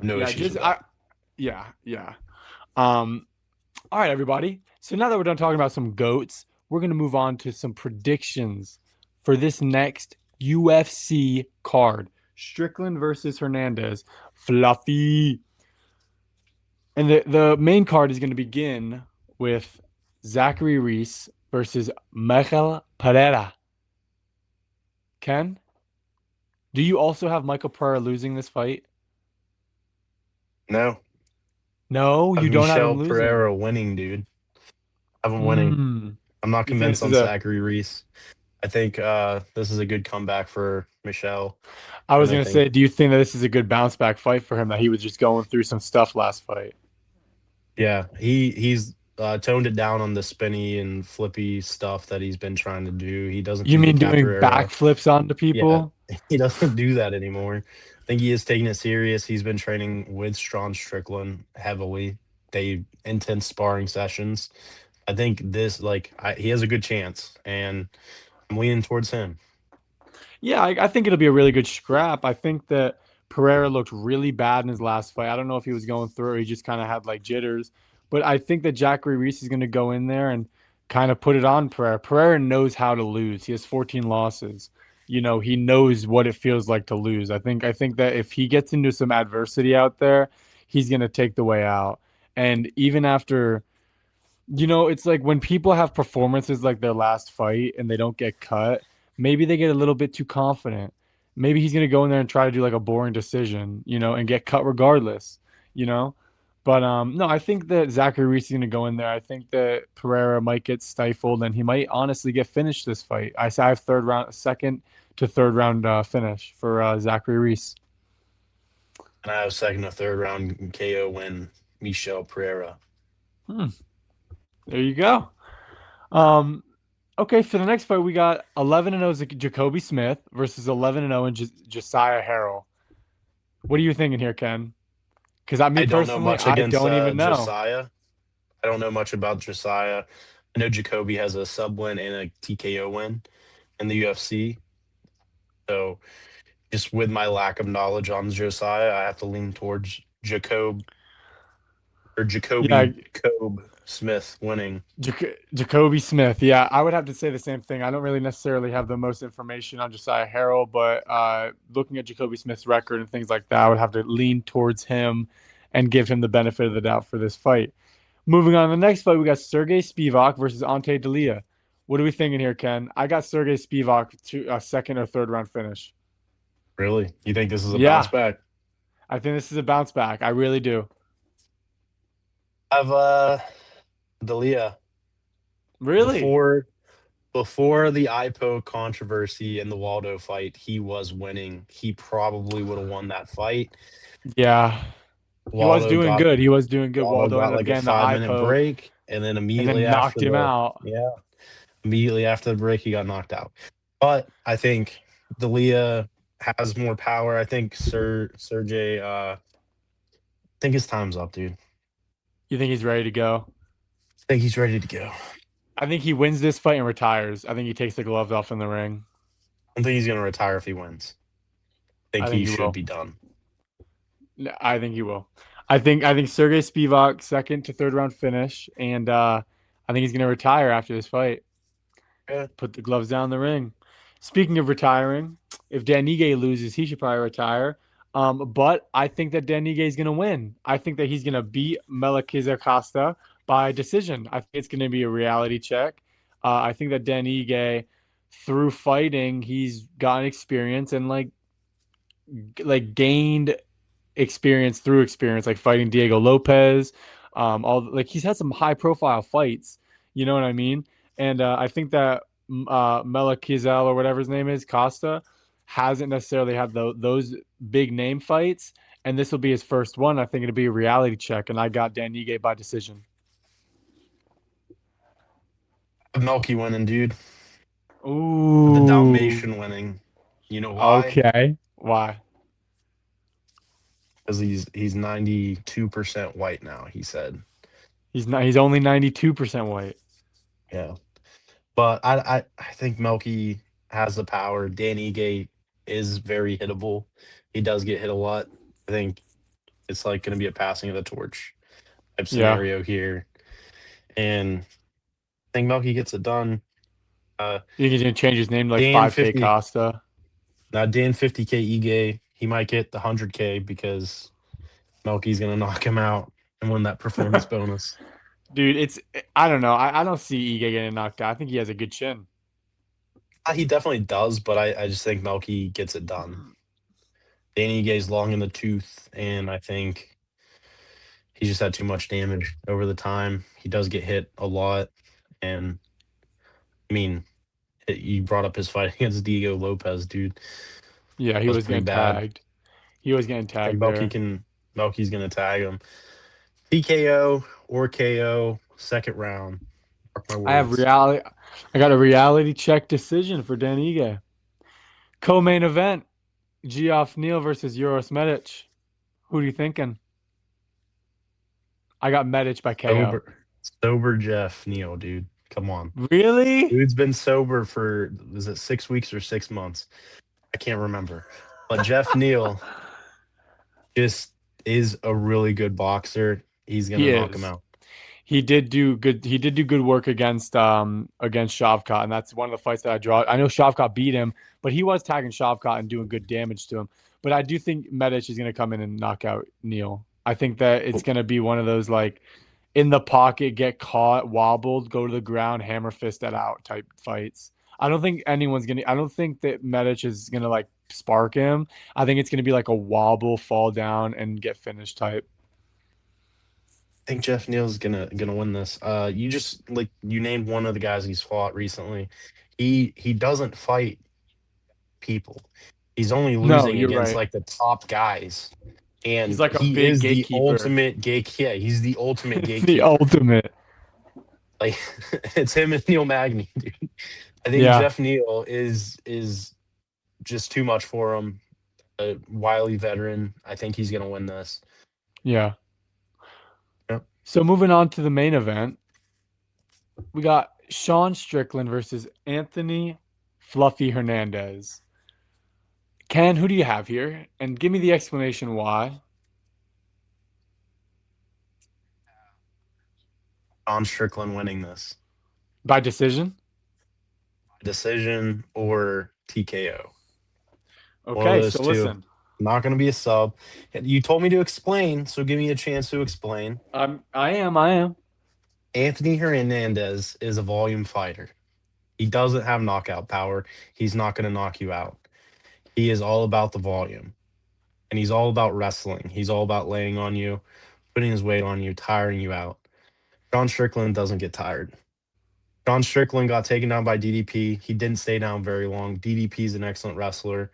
No Yeah. issues Just with I. that. Yeah. Yeah. Um. All right, everybody. So now that we're done talking about some goats, we're gonna move on to some predictions for this next UFC card: Strickland versus Hernandez. Fluffy. And the main card is going to begin with Zachary Reese versus Michael Pereira. Ken, do you also have Michael Pereira losing this fight? No, No, I have you don't have him Michelle losing. Pereira winning, dude. I have him winning. Hmm. I'm not You think convinced this is on a? Zachary Reese. I think this is a good comeback for Michelle, I was and I gonna think say, do you think that this is a good bounce back fight for him? That he was just going through some stuff last fight. yeah, he's toned it down on the spinny and flippy stuff that he's been trying to do. He doesn't You do the mean doing capoeira. backflips onto Yeah, people? he doesn't do that anymore. I think he is taking it serious. He's been training with Strawn Strickland heavily. They intense sparring sessions. I think this he has a good chance, and I'm leaning towards him. Yeah, I think it'll be a really good scrap. I think that Pereira looked really bad in his last fight. I don't know if he was going through or he just kind of had like jitters, but I think that Jackery Reese is going to go in there and kind of put it on Pereira. Pereira knows how to lose. He has 14 losses. You know, he knows what it feels like to lose. I think that if he gets into some adversity out there, he's going to take the way out. And even after it's like when people have performances like their last fight and they don't get cut, maybe they get a little bit too confident. Maybe he's gonna go in there and try to do like a boring decision, and get cut regardless, you know. But no, I think that Zachary Reese is gonna go in there. I think that Pereira might get stifled and he might honestly get finished this fight. I have third round, second to third round finish for Zachary Reese. And I have second or third round KO win, Michelle Pereira. Hmm, there you go. Um, Okay, for the next fight, we got 11-0 Jacoby Smith versus 11-0 and Josiah Harrell. What are you thinking here, Ken? Because me I don't know personally, much I against don't even know. Josiah. I don't know much about Josiah. I know Jacoby has a sub win and a TKO win in the UFC. So just with my lack of knowledge on Josiah, I have to lean towards Yeah, Jacoby Cobe Smith winning. Jacoby Smith. Yeah, I would have to say the same thing. I don't really necessarily have the most information on Josiah Harrell, but looking at Jacoby Smith's record and things like that, I would have to lean towards him and give him the benefit of the doubt for this fight. Moving on to the next fight, we got Sergey Spivak versus Ante Dalia. What are we thinking here, Ken? I got Sergey Spivak to a second or third round finish. Really? You think this is a bounce Yeah, back? I think this is a bounce back. I really do. I've Dalia Really? before before the IPO controversy and the Waldo fight, he was winning. He probably would have won that fight. Yeah. He was Waldo doing got good. He was doing good. Waldo Waldo got ended up like a getting the five eye minute poke break, and then and then knocked him out. immediately after the break, he got knocked out. But I think Dalia has more power. I think Sergey. I think his time's up, dude. I You think he's ready to go? think he's ready to go. I think he wins this fight and retires. I think he takes the gloves off in the ring. I don't think he's gonna retire if he wins. I think I think he he should will. be done. I think he will. I think Sergey Spivak second to third round finish, and I think he's gonna retire after this fight. Yeah. Put the gloves down the ring. Speaking of retiring, if Dan Ige loses, he should probably retire. But I think that Dan Ige is gonna win. I think that he's gonna beat Melakiza Costa by decision. I think it's gonna be a reality check. I think that Dan Ige, through fighting, he's gotten experience and like gained experience through experience, like fighting Diego Lopez. All like he's had some high profile fights. You know what I mean? And I think that Mela Kizel or whatever his name is, Costa, hasn't necessarily had those big name fights. And this will be his first one. I think it'll be a reality check. And I got Dan Ige by decision. Melky winning, dude. The Ooh. Dalmatian winning. You know why? Okay. Why? Because he's 92% white now, he said. He's not. He's only 92% white. Yeah. But I think Melky has the power. Danny Gate is very hittable. He does get hit a lot. I think it's like gonna be a passing of the torch type Yeah. scenario here. And I think Melky gets it done. You think he's gonna change his name to like Dan 5K 50 Costa? now Dan 50K Ige, he might get the 100K because Melky's gonna knock him out and win that performance bonus. Dude, it's I don't know. I don't see Ige getting knocked out. I think he has a good chin. He definitely does, but I just think Melky gets it done. Danny Gay's long in the tooth, and I think he just had too much damage over the time. He does get hit a lot, and I mean, you brought up his fight against Diego Lopez, dude. That Yeah, he was was pretty getting bad. tagged. He was getting I think tagged there. Melky's gonna tag him. TKO or KO, second round. Mark my I have words. reality. I got a reality check decision for Dan Ige. Co-main event: Geoff Neal versus Uros Medic. Who are you thinking? I got Medic by KO. Sober, sober Jeff Neal, dude. Come on. Really? Dude's been sober for, is it 6 weeks or 6 months? I can't remember. But Jeff Neal just is a really good boxer. He's gonna He knock him is. out. He did do good work against Shavkat, and that's one of the fights that I draw. I know Shavkat beat him, but he was tagging Shavkat and doing good damage to him. But I do think Medic is going to come in and knock out Neal. I think that it's going to be one of those like in the pocket, get caught, wobbled, go to the ground, hammer fist that out type fights. I don't think that Medic is gonna like spark him. I think it's gonna be like a wobble, fall down, and get finished type. I think Jeff Neal's gonna win this. You just like you named one of the guys he's fought recently. He doesn't fight people. He's only No, losing you're against right. like the top guys. He's And like a he big is the gatekeeper. ultimate gate. Yeah, he's the ultimate The gatekeeper. ultimate. Like it's him and Neil Magny, dude. I think Yeah, Jeff Neal is just too much for him. A wily veteran. I think he's gonna win this. yeah. Yep. So moving on to the main event, we got Sean Strickland versus Anthony Fluffy Hernandez. Ken, who do you have here? And give me the explanation why. John Strickland winning this. By decision? Decision or TKO. One of Okay, those so two. listen. Not gonna be a sub. You told me to explain, so give me a chance to explain. I am. Anthony Hernandez is a volume fighter. He doesn't have knockout power. He's not going to knock you out. He is all about the volume and he's all about wrestling. He's all about laying on you, putting his weight on you, tiring you out. John Strickland doesn't get tired. John Strickland got taken down by DDP. He didn't stay down very long. DDP is an excellent wrestler.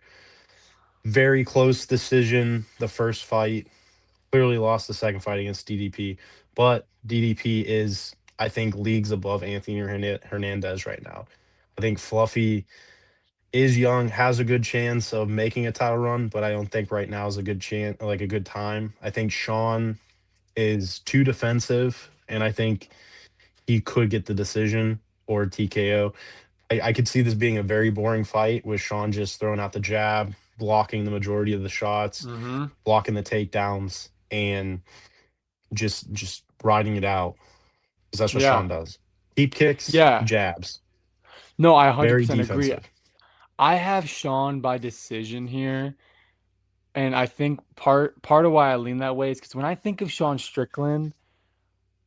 Very close decision the first fight. Clearly lost the second fight against DDP, but DDP is, I think, leagues above Anthony Hernandez right now. I think Fluffy is young, has a good chance of making a title run, but I don't think right now is a good chance, like a good time. I think Sean is too defensive, and I think he could get the decision or TKO. I could see this being a very boring fight with Sean just throwing out the jab, blocking the majority of the shots, Mm-hmm. blocking the takedowns, and just riding it out because that's what Yeah. Sean does. Deep kicks, Yeah. jabs, No, I very 100% agree. defensive. I have Sean by decision here, and I think part of why I lean that way is because when I think of Sean Strickland,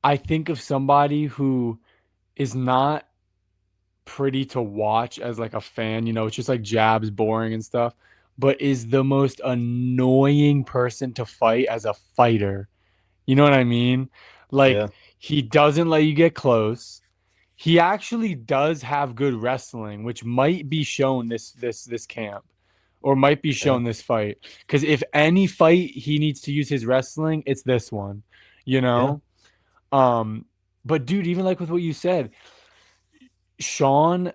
I think of somebody who is not pretty to watch as like a fan, it's just like jabs, boring and stuff, but is the most annoying person to fight as a fighter. You know what I mean? Like Yeah, he doesn't let you get close. He actually does have good wrestling, which might be shown this camp or might be yeah, shown this fight. Because if any fight he needs to use his wrestling, it's this one, you yeah. know? Um, but dude, even like with what you said, Sean,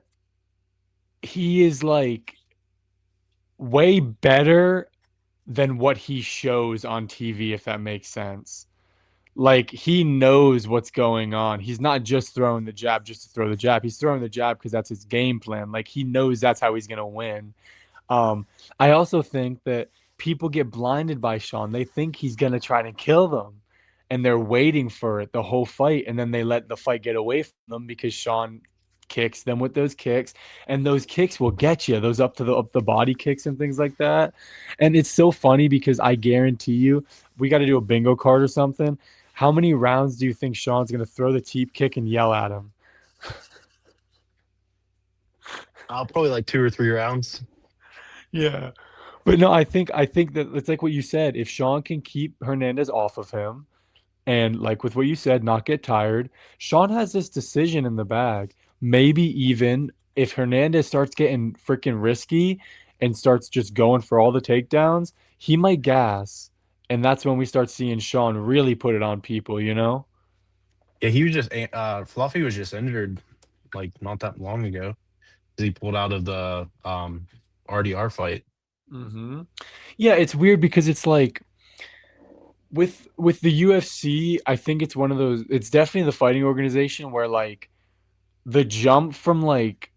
he is like way better than what he shows on TV, if that makes sense. Like he knows what's going on. He's not just throwing the jab just to throw the jab. He's throwing the jab because that's his game plan. Like he knows that's how he's gonna win. Um, I also think that people get blinded by Sean. They think he's gonna try to kill them, and they're waiting for it the whole fight, and then they let the fight get away from them because Sean kicks them with those kicks, and those kicks will get you. Those up the body kicks and things like that. And it's so funny because I guarantee you, we got to do a bingo card or something. How many rounds do you think Sean's gonna throw the teep kick and yell at him? I'll probably like 2 or 3 rounds. Yeah. But no, I think that it's like what you said. If Sean can keep Hernandez off of him and like with what you said, not get tired, Sean has this decision in the bag. Maybe even if Hernandez starts getting freaking risky and starts just going for all the takedowns, he might gas. And that's when we start seeing Sean really put it on people? Yeah, he was just Fluffy was just injured like not that long ago. He pulled out of the RDR fight. Hmm. Yeah, it's weird because it's like with the UFC, I think it's one of those, it's definitely the fighting organization where like the jump from like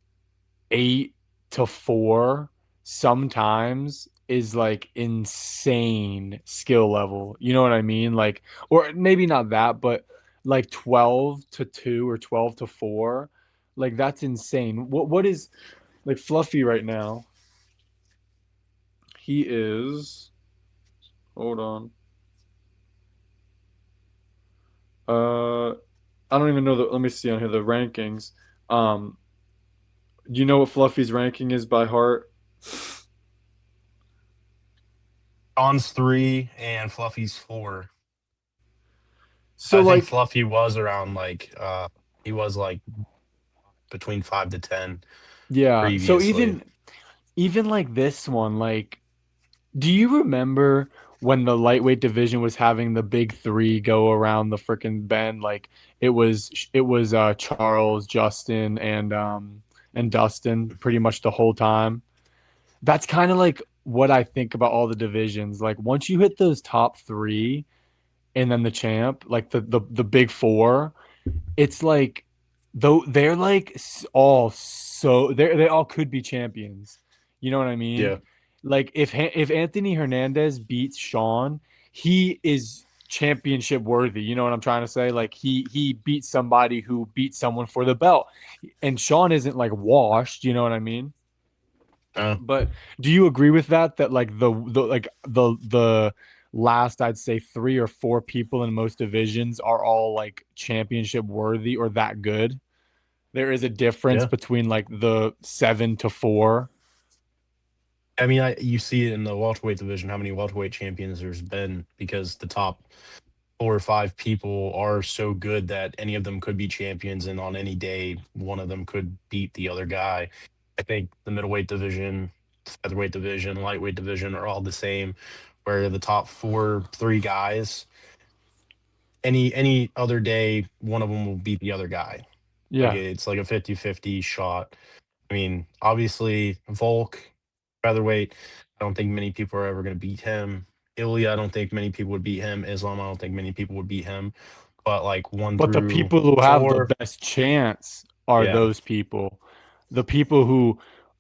8 to 4 sometimes is like insane skill level. You know what I mean? Like, or maybe not that, but like 12 to 2 or 12 to 4, like that's insane. What is like Fluffy right now? He is, hold on. Uh, I don't even know the. Let me see on here the rankings. Um, do you know what Fluffy's ranking is by heart? Sean's 3 and Fluffy's 4. So I think like, Fluffy was around like he was like between 5 to 10 yeah. So previously. even like this one, like, do you remember when the lightweight division was having the big three go around the freaking bend, like it was Charles, Justin, and Dustin pretty much the whole time. That's kind of like what I think about all the divisions. Like once you hit those top three and then the champ, like the big four, it's like though they're like all so they all could be champions. You know what I mean? Yeah. Like if Anthony Hernandez beats Sean, he is championship worthy. You know what I'm trying to say? Like he beats somebody who beat someone for the belt, and Sean isn't like washed. You know what I mean? Uh, But do you agree with that? That like the last I'd say three or four people in most divisions are all like championship worthy or that good. There is a difference yeah. between like the 7 to 4. I mean, you see it in the welterweight division how many welterweight champions there's been because the top 4 or 5 people are so good that any of them could be champions, and on any day, one of them could beat the other guy. I think the middleweight division, featherweight division, lightweight division are all the same, where the top 3 guys, any other day, one of them will beat the other guy. Like Yeah, it's like a 50-50 shot. I mean, obviously, Volk, featherweight, I don't think many people are ever going to beat him. Ilya, I don't think many people would beat him. Islam, I don't think many people would beat him. But like one but the through people who have the four, best chance are yeah, those people. The people who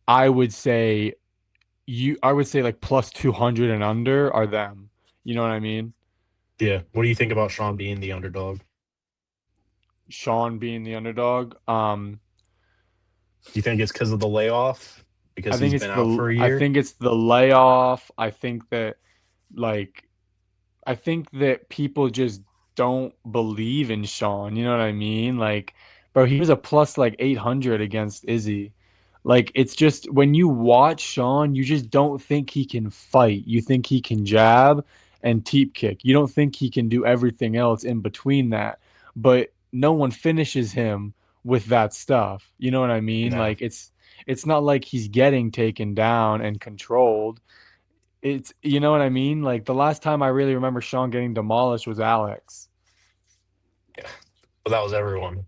I would say I would say like plus 200 and under are them. You know what I mean? yeah. What do you think about Sean being the underdog? Sean being the underdog. Do you think it's because of the layoff? Because he's been out for a I year? think it's the layoff. Like I think that people just don't believe in Sean. You know what I mean? Like, bro, he was a plus like 800 against Izzy. Like, it's just when you watch Sean, you just don't think he can fight. You think he can jab and teep kick. You don't think he can do everything else in between that. But no one finishes him with that stuff. You know what I mean? No. Like, it's not like he's getting taken down and controlled. It's you know what I mean? Like the last time I really remember Sean getting demolished was Alex. Yeah. But that was everyone.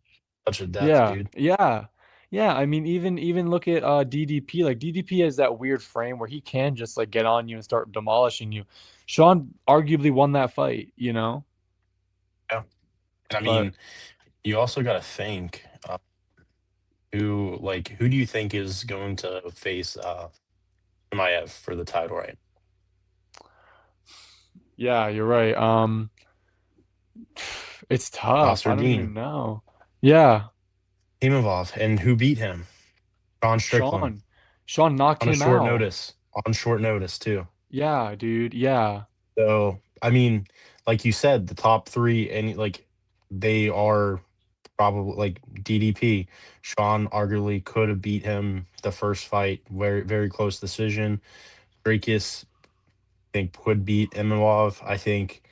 Such a death, Yeah, dude. yeah. Yeah, I mean even look at DDP. Like DDP has that weird frame where he can just like get on you and start demolishing you. Sean arguably won that fight, you know? Yeah. And I But mean, you also got to think who do you think is going to face Maiev for the title right? yeah, you're right. It's tough. I don't Nasruddin, even know. Yeah, Imavov, and who beat him? John Strickland Sean. Sean knocked on a him short out. notice. On short notice too. Yeah, dude. Yeah. So I mean, like you said, the top three and like they are probably like DDP. Sean arguably could have beat him the first fight, very very close decision. Drakus, I think could beat Imavov. I think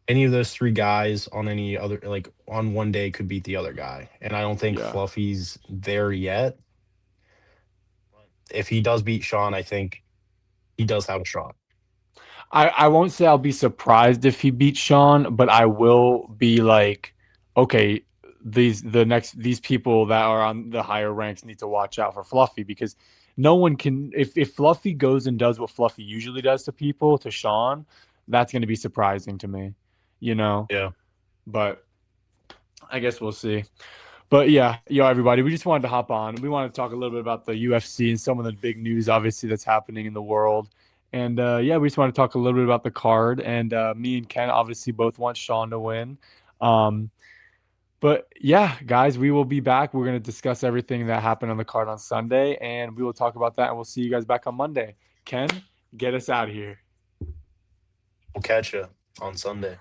any of those 3 guys on any other like on one day could beat the other guy. And I don't think Yeah. Fluffy's there yet. If he does beat Sean, I think he does have a shot. I won't say I'll be surprised if he beats Sean, but I will be like, okay, these people that are on the higher ranks need to watch out for Fluffy because no one can if Fluffy goes and does what Fluffy usually does to people to Sean, that's going to be surprising to me, you know. Yeah. But I guess we'll see. But yeah, yo, everybody, we just wanted to hop on. We wanted to talk a little bit about the UFC and some of the big news, obviously, that's happening in the world. And yeah, we just want to talk a little bit about the card. And me and Ken obviously both want Sean to win. Um, but yeah, guys, we will be back. We're going to discuss everything that happened on the card on Sunday, and we will talk about that. And we'll see you guys back on Monday. Ken, get us out of here. We'll catch you on Sunday.